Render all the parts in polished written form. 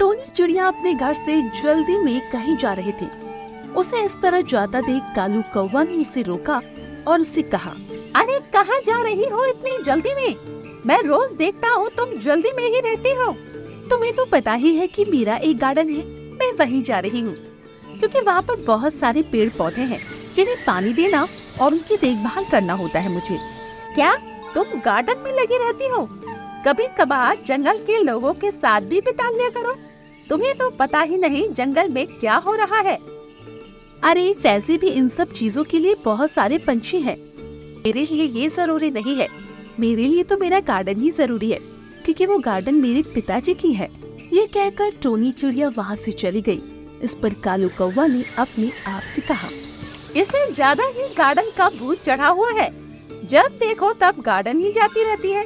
Tony चिड़िया अपने घर से जल्दी में कहीं जा रहे थे। उसे इस तरह जाता देख कालू कौवा ने उसे रोका और उससे कहा, अरे कहाँ जा रही हो इतनी जल्दी में? मैं रोज देखता हूँ तुम जल्दी में ही रहती हो। तुम्हें तो पता ही है कि मेरा एक गार्डन है, मैं वहीं जा रही हूँ क्योंकि वहाँ पर बहुत सारे पेड़ पौधे हैं जिन्हें पानी देना और उनकी देखभाल करना होता है मुझे। क्या तुम गार्डन में लगी रहती हो? कभी कभार जंगल के लोगों के साथ भी बिता लिया करो। तुम्हें तो पता ही नहीं जंगल में क्या हो रहा है। अरे वैसे भी इन सब चीजों के लिए बहुत सारे पंछी हैं। मेरे लिए ये जरूरी नहीं है। मेरे लिए तो मेरा गार्डन ही जरूरी है क्योंकि वो गार्डन मेरे पिताजी की है। ये कहकर टोनी चिड़िया वहाँ से चली गई। इस पर कालू कौवा ने अपने आप से कहा, इसे ज्यादा ही गार्डन का भूत चढ़ा हुआ है। जब देखो तब गार्डन ही जाती रहती है।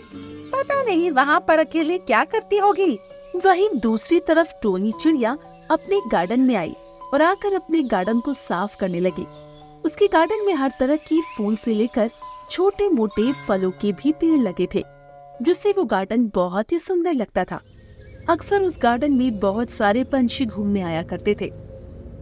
पता नहीं वहाँ पर अकेले क्या करती होगी। वहीं दूसरी तरफ टोनी चिड़िया अपने गार्डन में आई और आकर अपने गार्डन को साफ करने लगी। उसके गार्डन में हर तरह की फूल से लेकर छोटे मोटे फलों के भी पेड़ लगे थे, जिससे वो गार्डन बहुत ही सुंदर लगता था। अक्सर उस गार्डन में बहुत सारे पंछी घूमने आया करते थे।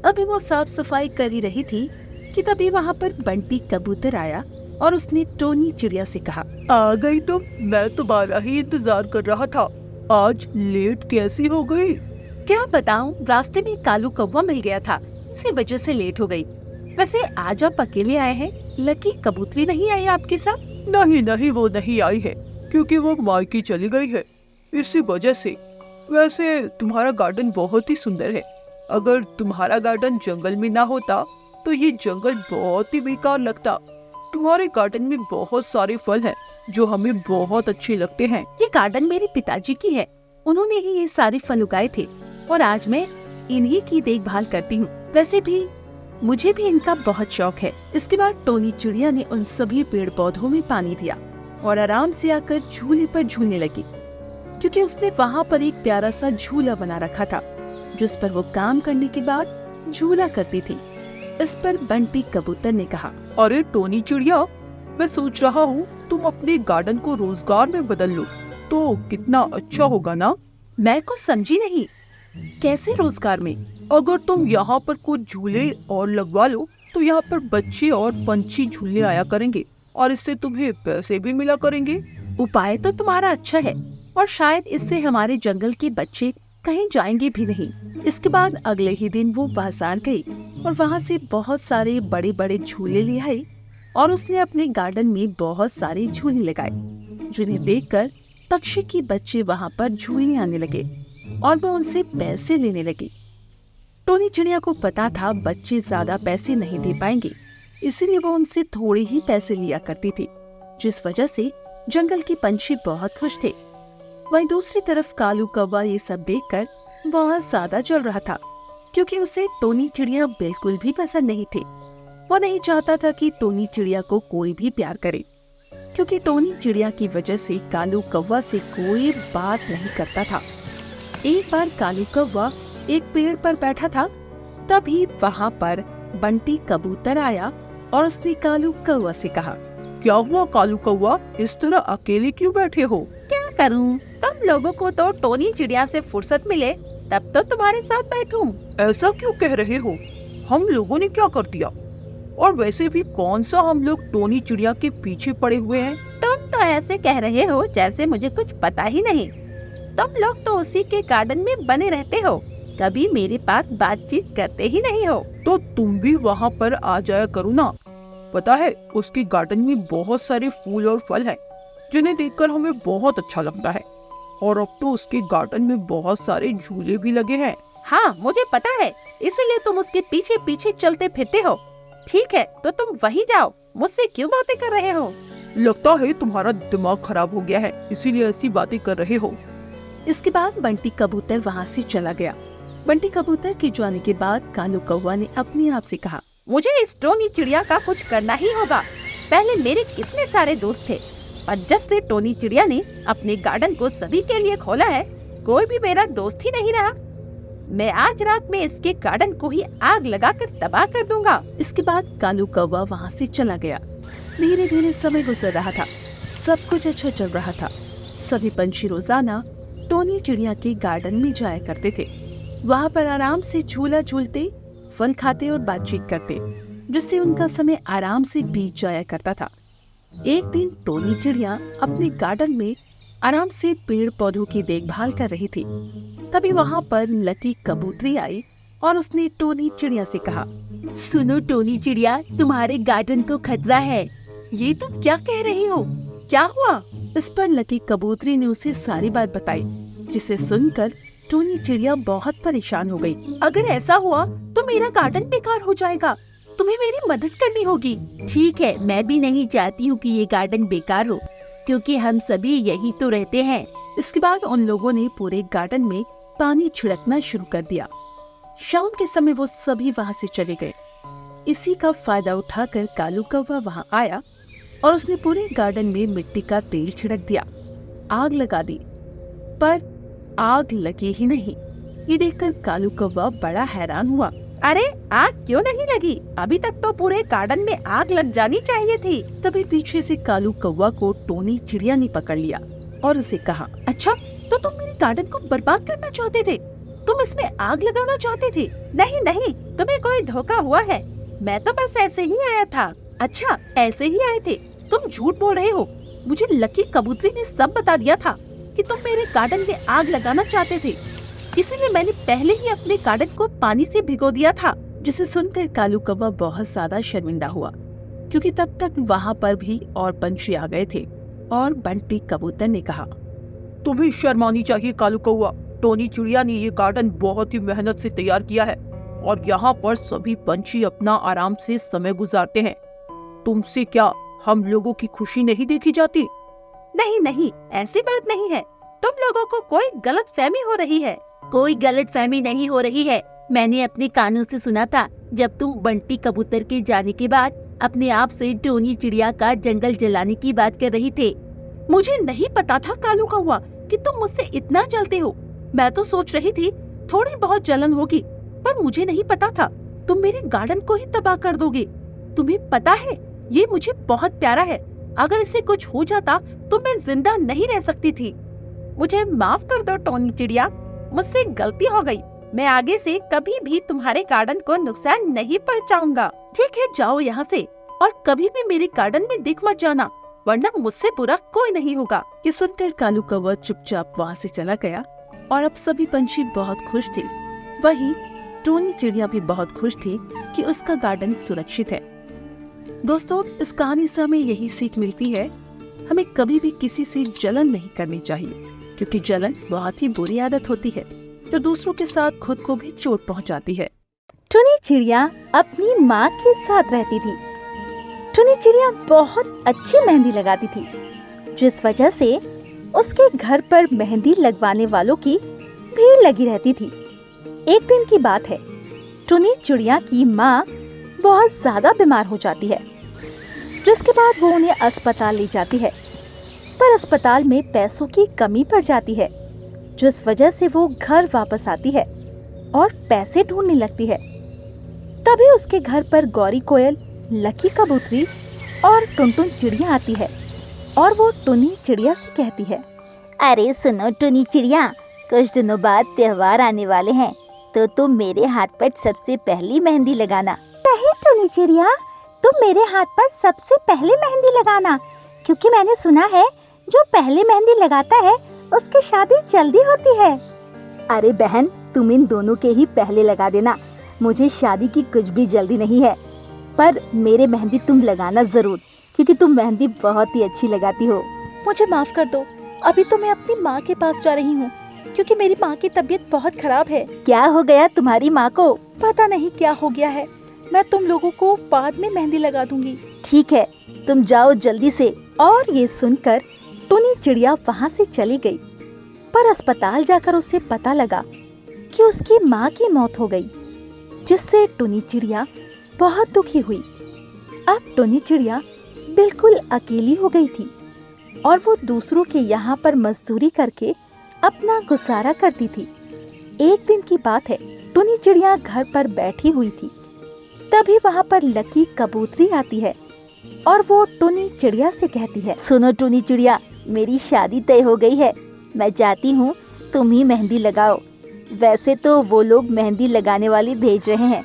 अभी वो साफ सफाई कर ही रही थी कि तभी वहाँ पर बंटी कबूतर आया और उसने टोनी चिड़िया से कहा, आ गई तुम? मैं तुम्हारा ही इंतजार कर रहा था। आज लेट कैसी हो गई? क्या बताऊं, रास्ते में कालू कौवा मिल गया था, इसी वजह से लेट हो गई। वैसे आज आप अकेले आए हैं? लकी कबूतरी नहीं आई आपके साथ? नहीं, वो नहीं आई है क्योंकि वो मायके चली गई है, इसी वजह से। वैसे तुम्हारा गार्डन बहुत ही सुंदर है। अगर तुम्हारा गार्डन जंगल में ना होता तो ये जंगल बहुत ही बेकार लगता। तुम्हारे गार्डन में बहुत सारे फल हैं जो हमें बहुत अच्छे लगते हैं। ये गार्डन मेरे पिताजी की है, उन्होंने ही ये सारे फल उगाए थे और आज मैं इन्हीं की देखभाल करती हूँ। वैसे भी मुझे भी इनका बहुत शौक है। इसके बाद टोनी चिड़िया ने उन सभी पेड़ पौधों में पानी दिया और आराम से आकर झूले पर झूलने लगी, क्योंकि उसने वहाँ पर एक प्यारा सा झूला बना रखा था जिस पर वो काम करने के बाद झूला करती थी। इस पर बंटी कबूतर ने कहा, अरे टोनी चिड़िया, मैं सोच रहा हूँ तुम अपने गार्डन को रोजगार में बदल लो तो कितना अच्छा होगा ना? मैं कुछ समझी नहीं, कैसे रोजगार में? अगर तुम यहाँ पर कुछ झूले और लगवा लो तो यहाँ पर बच्चे और पंछी झूलने आया करेंगे और इससे तुम्हें पैसे भी मिला करेंगे। उपाय तो तुम्हारा अच्छा है और शायद इससे हमारे जंगल के बच्चे कहीं जाएंगे भी नहीं। इसके बाद अगले ही दिन वो बाजार गई और वहाँ से बहुत सारे बड़े बड़े झूले ले आई और उसने अपने गार्डन में बहुत सारे झूले लगाए, जिन्हें देखकर पक्षी के बच्चे वहाँ पर झूलने आने लगे और वो उनसे पैसे लेने लगी। टोनी चिड़िया को पता था बच्चे ज्यादा पैसे नहीं दे पाएंगे, इसीलिए वो उनसे थोड़े ही पैसे लिया करती थी, जिस वजह से जंगल के पंछी बहुत खुश थे। वहीं दूसरी तरफ कालू कौवा ये सब देखकर बहुत ज्यादा जल रहा था, क्योंकि उसे टोनी चिड़िया बिल्कुल भी पसंद नहीं थे। वो नहीं चाहता था कि टोनी चिड़िया को कोई भी प्यार करे, क्योंकि टोनी चिड़िया की वजह से कालू कौवा से कोई बात नहीं करता था। एक बार कालू कौवा एक पेड़ पर बैठा था, तभी वहाँ पर बंटी कबूतर आया और उसने कालू कौवा से कहा, क्या हुआ कालू कौवा, इस तरह अकेले क्यों बैठे हो? क्या करूं? तुम लोगों को तो टोनी चिड़िया से फुर्सत मिले तब तो तुम्हारे साथ बैठूं। ऐसा क्यों कह रहे हो? हम लोगों ने क्या कर दिया? और वैसे भी कौन सा हम लोग टोनी चिड़िया के पीछे पड़े हुए हैं? तुम तो ऐसे कह रहे हो जैसे मुझे कुछ पता ही नहीं। तुम लोग तो उसी के गार्डन में बने रहते हो, कभी मेरे पास बातचीत करते ही नहीं हो। तो तुम भी वहाँ पर आ जाया करो ना। पता है उसके गार्डन में बहुत सारे फूल और फल हैं, जिन्हें देखकर हमें बहुत अच्छा लगता है। और अब तो उसके गार्डन में बहुत सारे झूले भी लगे हैं। हाँ मुझे पता है, इसीलिए तुम उसके पीछे पीछे चलते फिरते हो। ठीक है तो तुम वहीं जाओ, मुझसे क्यों बातें कर रहे हो? लगता है तुम्हारा दिमाग खराब हो गया है, इसीलिए ऐसी बातें कर रहे हो। इसके बाद बंटी कबूतर वहाँ से चला गया। बंटी कबूतर के जाने के बाद कालू कौवा ने अपने आप से कहा, मुझे इस टोनी चिड़िया का कुछ करना ही होगा। पहले मेरे कितने सारे दोस्त थे, और जब से टोनी चिड़िया ने अपने गार्डन को सभी के लिए खोला है, कोई भी मेरा दोस्त ही नहीं रहा। मैं आज रात में इसके गार्डन को ही आग लगाकर तबाह कर दूंगा। इसके बाद कालू कौवा वहाँ से चला गया। धीरे धीरे समय गुजर रहा था, सब कुछ अच्छा चल रहा था। सभी पंछी रोजाना टोनी चिड़िया के गार्डन में जाया करते थे वहाँ पर आराम से झूला झूलते, फल खाते और बातचीत करते, जिससे उनका समय आराम से बीत जाया करता था। एक दिन टोनी चिड़िया अपने गार्डन में आराम से पेड़ पौधों की देखभाल कर रही थी। तभी वहाँ पर लकी कबूतरी आई और उसने टोनी चिड़िया से कहा, सुनो टोनी चिड़िया, तुम्हारे गार्डन को खतरा है। ये तुम क्या कह रही हो? क्या हुआ? इस पर लकी कबूतरी ने उसे सारी बात बताई, जिसे सुनकर टोनी चिड़िया बहुत परेशान हो गई। अगर ऐसा हुआ तो मेरा गार्डन बेकार हो जाएगा, तुम्हें मेरी मदद करनी होगी। ठीक है, मैं भी नहीं चाहती हूँ कि ये गार्डन बेकार हो, क्योंकि हम सभी यही तो रहते हैं। इसके बाद उन लोगों ने पूरे गार्डन में पानी छिड़कना शुरू कर दिया। शाम के समय वो सभी वहाँ से चले गए। इसी का फायदा उठाकर कालू कौवा वहाँ आया और उसने पूरे गार्डन में मिट्टी का तेल छिड़क दिया, आग लगा दी, पर आग लगी ही नहीं। ये देखकर कालू कौवा बड़ा हैरान हुआ। अरे आग क्यों नहीं लगी? अभी तक तो पूरे गार्डन में आग लग जानी चाहिए थी। तभी पीछे से कालू कौवा को टोनी चिड़िया ने पकड़ लिया और उसे कहा, अच्छा, तो तुम मेरे गार्डन को बर्बाद करना चाहते थे? तुम इसमें आग लगाना चाहते थे? नहीं नहीं, तुम्हें कोई धोखा हुआ है। मैं तो बस ऐसे ही आया था। अच्छा, ऐसे ही आए थे? तुम झूठ बोल रहे हो। मुझे लकी कबूतरी ने सब बता दिया था कि तुम मेरे गार्डन में आग लगाना चाहते थे, इसलिए मैंने पहले ही अपने गार्डन को पानी से भिगो दिया था। जिसे सुनकर कालू कौवा बहुत ज्यादा शर्मिंदा हुआ, क्योंकि तब तक वहाँ पर भी और पंछी आ गए थे। और बंटी कबूतर ने कहा, तुम्हें शर्म आनी चाहिए कालू कौवा। टोनी चिड़िया ने ये गार्डन बहुत ही मेहनत से तैयार किया है और यहाँ पर सभी पंछी अपना आराम से समय गुजारते हैं। तुमसे क्या हम लोगों की खुशी नहीं देखी जाती? नहीं नहीं, ऐसी बात नहीं है। तुम लोगों को कोई गलत फहमी हो रही है। कोई गलत फहमी नहीं हो रही है। मैंने अपने कानों से सुना था, जब तुम बंटी कबूतर के जाने के बाद अपने आप से टोनी चिड़िया का जंगल जलाने की बात कर रही थे। मुझे नहीं पता था कालू कौवा कि तुम मुझसे इतना जलते हो। मैं तो सोच रही थी थोड़ी बहुत जलन होगी, पर मुझे नहीं पता था तुम मेरे गार्डन को ही तबाह कर दोगे। तुम्हें पता है, ये मुझे बहुत प्यारा है। अगर इसे कुछ हो जाता तो मैं जिंदा नहीं रह सकती थी। मुझे माफ कर दो टोनी चिड़िया, मुझसे गलती हो गई। मैं आगे से कभी भी तुम्हारे गार्डन को नुकसान नहीं पहुंचाऊंगा। ठीक है, जाओ यहाँ से और कभी भी मेरे गार्डन में दिख मत जाना, वरना मुझसे बुरा कोई नहीं होगा। ये सुनकर कालू कौवा चुपचाप वहाँ से चला गया और अब सभी पंछी बहुत खुश थे। वहीं टोनी चिड़िया भी बहुत खुश थी कि उसका गार्डन सुरक्षित है। दोस्तों, इस कहानी से हमें यही सीख मिलती है, हमें कभी भी किसी से जलन नहीं करनी चाहिए, क्योंकि जलन बहुत ही बुरी आदत होती है जो दूसरों के साथ खुद को भी चोट पहुंचाती है। टोनी चिड़िया अपनी माँ के साथ रहती थी। टोनी चिड़िया बहुत अच्छी मेहंदी लगाती थी, जिस वजह से उसके घर पर मेहंदी लगवाने वालों की भीड़ लगी रहती थी। एक दिन की बात है, टोनी चिड़िया की माँ बहुत ज्यादा बीमार हो जाती है, जिसके बाद वो उन्हें अस्पताल ले जाती है। पर अस्पताल में पैसों की कमी पड़ जाती है, जिस वजह से वो घर वापस आती है और पैसे ढूंढने लगती है। तभी उसके घर पर गौरी कोयल, लकी कबूतरी और टुनटुन चिड़िया आती है और वो टोनी चिड़िया से कहती है, अरे सुनो टोनी चिड़िया, कुछ दिनों बाद त्योहार आने वाले हैं, तो तुम मेरे हाथ पर सबसे पहली मेहंदी लगाना। नहीं टोनी चिड़िया, तुम मेरे हाथ पर सबसे पहले मेहंदी लगाना, क्योंकि मैंने सुना है जो पहले मेहंदी लगाता है उसकी शादी जल्दी होती है। अरे बहन, तुम इन दोनों के ही पहले लगा देना, मुझे शादी की कुछ भी जल्दी नहीं है। पर मेरे मेहंदी तुम लगाना जरूर, क्योंकि तुम मेहंदी बहुत ही अच्छी लगाती हो। मुझे माफ कर दो, अभी तो मैं अपनी माँ के पास जा रही हूँ, क्योंकि मेरी माँ की तबीयत बहुत खराब है। क्या हो गया तुम्हारी माँ को? पता नहीं क्या हो गया है, मैं तुम लोगों को बाद में मेहंदी लगा दूंगी। ठीक है, तुम जाओ जल्दी से। और ये सुनकर टोनी चिड़िया वहाँ से चली गई। पर अस्पताल जाकर उसे पता लगा कि उसकी माँ की मौत हो गई, जिससे टोनी चिड़िया बहुत दुखी हुई। अब टोनी चिड़िया बिल्कुल अकेली हो गई थी और वो दूसरों के यहाँ पर मजदूरी करके अपना गुजारा करती थी। एक दिन की बात है, टोनी चिड़िया घर पर बैठी हुई थी। तभी वहाँ पर लकी कबूतरी आती है और वो टोनी चिड़िया से कहती है, सुनो टोनी चिड़िया, मेरी शादी तय हो गई है, मैं जाती हूँ, तुम ही मेहंदी लगाओ। वैसे तो वो लोग मेहंदी लगाने वाली भेज रहे हैं,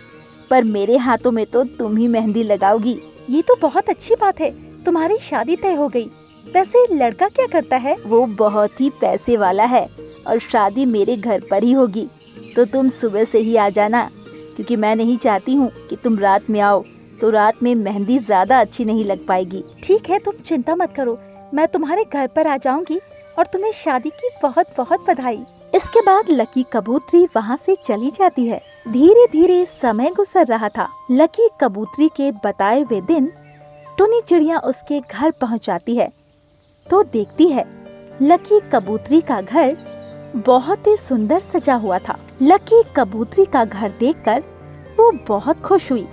पर मेरे हाथों में तो तुम ही मेहंदी लगाओगी। ये तो बहुत अच्छी बात है, तुम्हारी शादी तय हो गई। वैसे लड़का क्या करता है? वो बहुत ही पैसे वाला है और शादी मेरे घर पर ही होगी, तो तुम सुबह से ही आ जाना, क्योंकि मैं नहीं चाहती हूँ कि तुम रात में आओ, तो रात में मेहंदी ज्यादा अच्छी नहीं लग पाएगी। ठीक है, तुम चिंता मत करो, मैं तुम्हारे घर पर आ जाऊंगी और तुम्हें शादी की बहुत बहुत बधाई। इसके बाद लकी कबूतरी वहाँ से चली जाती है। धीरे धीरे समय गुजर रहा था। लकी कबूतरी के बताए हुए दिन टुनी चिड़िया उसके घर पहुँच जाती है तो देखती है लकी कबूतरी का घर बहुत ही सुंदर सजा हुआ था। लकी कबूतरी का घर देखकर वो बहुत खुश हुई।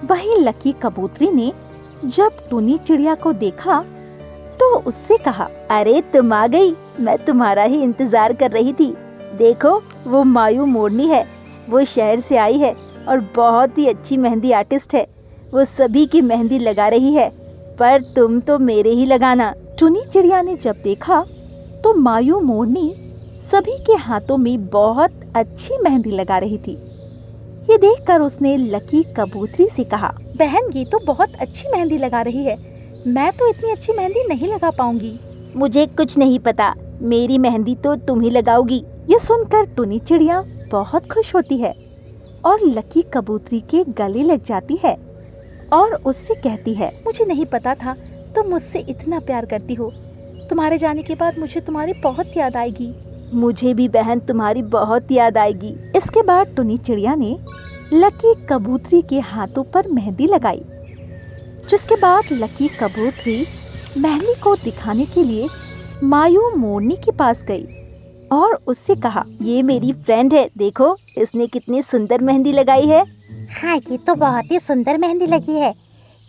वहीं लकी कबूतरी ने जब टुनी चिड़िया को देखा तो उससे कहा, अरे तुम आ गई, मैं तुम्हारा ही इंतजार कर रही थी। देखो वो मायू मोरनी है, वो शहर से आई है और बहुत ही अच्छी मेहंदी आर्टिस्ट है। वो सभी की मेहंदी लगा रही है, पर तुम तो मेरे ही लगाना। टुनी चिड़िया ने जब देखा तो मायू मोरनी सभी के हाथों में बहुत अच्छी मेहंदी लगा रही थी। ये देखकर उसने लकी कबूतरी से कहा, बहन ये तो बहुत अच्छी मेहंदी लगा रही है, मैं तो इतनी अच्छी मेहंदी नहीं लगा पाऊंगी। मुझे कुछ नहीं पता, मेरी मेहंदी तो तुम ही लगाओगी। ये सुनकर टुनी चिड़िया बहुत खुश होती है और लकी कबूतरी के गले लग जाती है और उससे कहती है, मुझे नहीं पता था तुम मुझसे इतना प्यार करती हो। तुम्हारे जाने के बाद मुझे तुम्हारी बहुत याद आएगी। मुझे भी बहन तुम्हारी बहुत याद आएगी। इसके बाद टुनी चिड़िया ने लकी कबूतरी के हाथों पर मेहंदी लगाई, जिसके बाद लकी कबूतरी मेहंदी को दिखाने के लिए मायू मोरनी के पास गई और उससे कहा, ये मेरी फ्रेंड है, देखो इसने कितनी सुंदर मेहंदी लगाई है। हाँ ये तो बहुत ही सुंदर मेहंदी लगी है।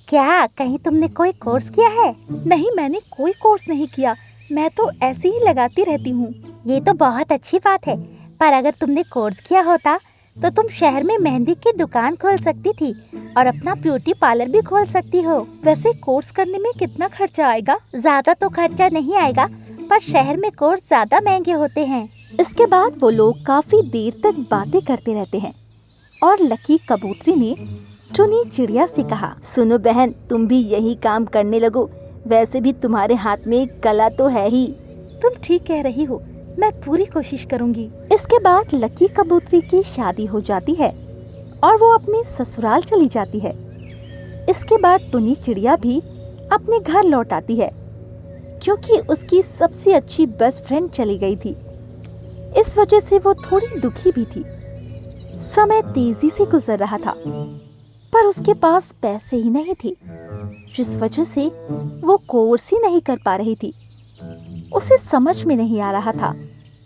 क्या कहीं तुमने कोई कोर्स किया है? नहीं, मैंने कोई कोर्स नहीं किया, मैं तो ऐसे ही लगाती रहती हूँ। ये तो बहुत अच्छी बात है, पर अगर तुमने कोर्स किया होता तो तुम शहर में मेहंदी की दुकान खोल सकती थी और अपना ब्यूटी पार्लर भी खोल सकती हो। वैसे कोर्स करने में कितना खर्चा आएगा? ज्यादा तो खर्चा नहीं आएगा, पर शहर में कोर्स ज्यादा महंगे होते हैं। इसके बाद वो लोग काफी देर तक बातें करते रहते हैं और लकी कबूतरी ने टुनी चिड़िया से कहा, सुनो बहन, तुम भी यही काम करने लगो, वैसे भी तुम्हारे हाथ में कला तो है ही। तुम ठीक कह रही हो, मैं पूरी कोशिश करूंगी। इसके बाद लकी कबूतरी की शादी हो जाती है और वो अपने ससुराल चली जाती है। इसके बाद टुनी चिड़िया भी अपने घर लौट आती है, क्योंकि उसकी सबसे अच्छी बेस्ट फ्रेंड चली गई थी। इस वजह से वो थोड़ी दुखी भी थी। समय तेजी से गुजर रहा था, पर उसके पास पैसे ही नहीं थे, जिस वजह से वो कोर्स ही नहीं कर पा रही थी। उसे समझ में नहीं आ रहा था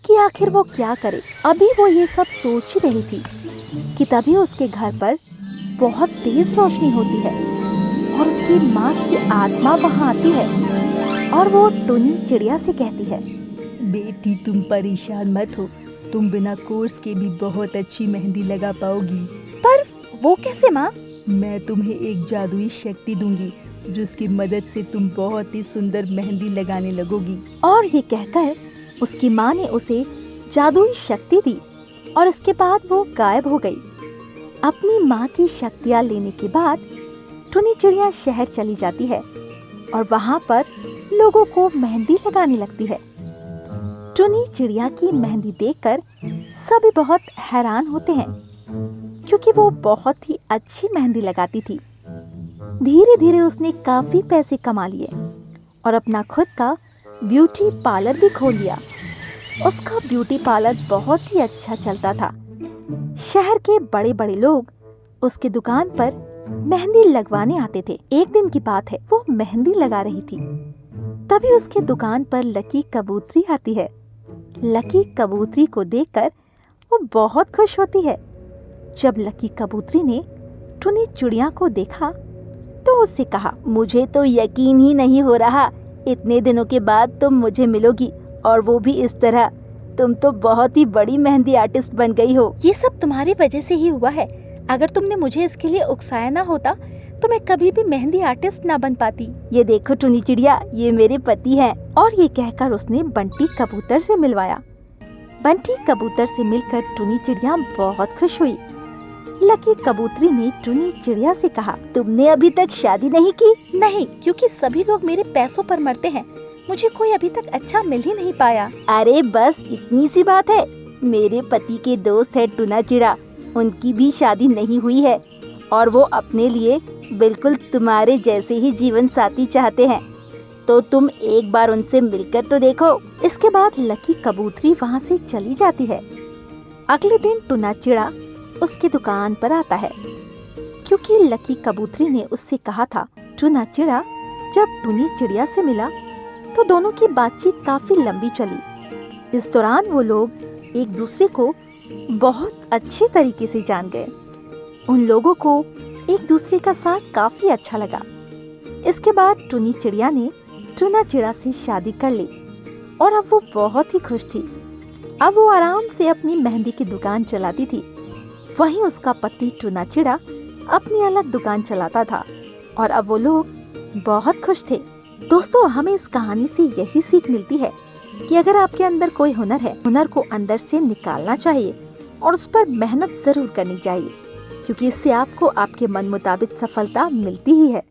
कि आखिर वो क्या करे। अभी वो ये सब सोच ही रही थी कि तभी उसके घर पर बहुत तेज रोशनी होती है और उसकी माँ की आत्मा वहाँ आती है और वो टुनी चिड़िया से कहती है, बेटी तुम परेशान मत हो, तुम बिना कोर्स के भी बहुत अच्छी मेहंदी लगा पाओगी। पर वो कैसे माँ? मैं तुम्हें एक जादुई शक्ति दूंगी, जिसकी मदद से तुम बहुत ही सुंदर मेहंदी लगाने लगोगी। और ये कहकर उसकी माँ ने उसे जादुई शक्ति दी और इसके बाद वो गायब हो गई। अपनी माँ की शक्तियाँ लेने के बाद टुनी चिड़िया शहर चली जाती है और वहाँ पर लोगों को मेहंदी लगाने लगती है। टुनी चिड़िया की मेहंदी देखकर सभी बहुत हैरान होते हैं, क्योंकि वो बहुत ही अच्छी मेहंदी लगाती थी। धीरे धीरे उसने काफी पैसे कमा लिए और अपना खुद का ब्यूटी पार्लर भी खोल लिया। उसका ब्यूटी पार्लर बहुत ही अच्छा चलता था। शहर के बड़े बड़े लोग उसके दुकान पर मेहंदी लगवाने आते थे। एक दिन की बात है, वो मेहंदी लगा रही थी, तभी उसके दुकान पर लकी कबूतरी आती है। लकी कबूतरी को देखकर वो बहुत खुश होती है। जब लकी कबूतरी ने टुनी चिड़िया को देखा तो उससे कहा, मुझे तो यकीन ही नहीं हो रहा, इतने दिनों के बाद तुम मुझे मिलोगी और वो भी इस तरह। तुम तो बहुत ही बड़ी मेहंदी आर्टिस्ट बन गई हो। ये सब तुम्हारी वजह से ही हुआ है। अगर तुमने मुझे इसके लिए उकसाया ना होता तो मैं कभी भी मेहंदी आर्टिस्ट ना बन पाती। ये देखो टुनी चिड़िया, ये मेरे पति हैं। और ये कहकर उसने बंटी कबूतर से मिलवाया। बंटी कबूतर से मिलकर टुनी चिड़िया बहुत खुश हुई। लकी कबूतरी ने टुनी चिड़िया से कहा, तुमने अभी तक शादी नहीं की? नहीं, क्योंकि सभी लोग मेरे पैसों पर मरते हैं। मुझे कोई अभी तक अच्छा मिल ही नहीं पाया। अरे बस इतनी सी बात है। मेरे पति के दोस्त है टुना चिड़ा, उनकी भी शादी नहीं हुई है और वो अपने लिए बिल्कुल तुम्हारे जैसे ही जीवन साथी चाहते हैं, तो तुम एक बार उनसे मिलकर तो देखो। इसके बाद लकी कबूतरी वहाँ से चली जाती है। अगले दिन टुना चिड़ा उसकी दुकान पर आता है, क्योंकि लकी कबूतरी ने उससे कहा था। टुना चिड़ा जब टुनी चिड़िया से मिला तो दोनों की बातचीत काफी लंबी चली। इस दौरान वो लोग एक दूसरे को बहुत अच्छे तरीके से जान गए। उन लोगों को एक दूसरे का साथ काफी अच्छा लगा। इसके बाद टुनी चिड़िया ने टुना चिड़ा से शादी कर ली और अब वो बहुत ही खुश थी। अब वो आराम से अपनी मेहंदी की दुकान चलाती थी। वहीं उसका पति टुना चिड़ा अपनी अलग दुकान चलाता था और अब वो लोग बहुत खुश थे। दोस्तों, हमें इस कहानी से यही सीख मिलती है कि अगर आपके अंदर कोई हुनर है, हुनर को अंदर से निकालना चाहिए और उस पर मेहनत जरूर करनी चाहिए, क्योंकि इससे आपको आपके मन मुताबिक सफलता मिलती ही है।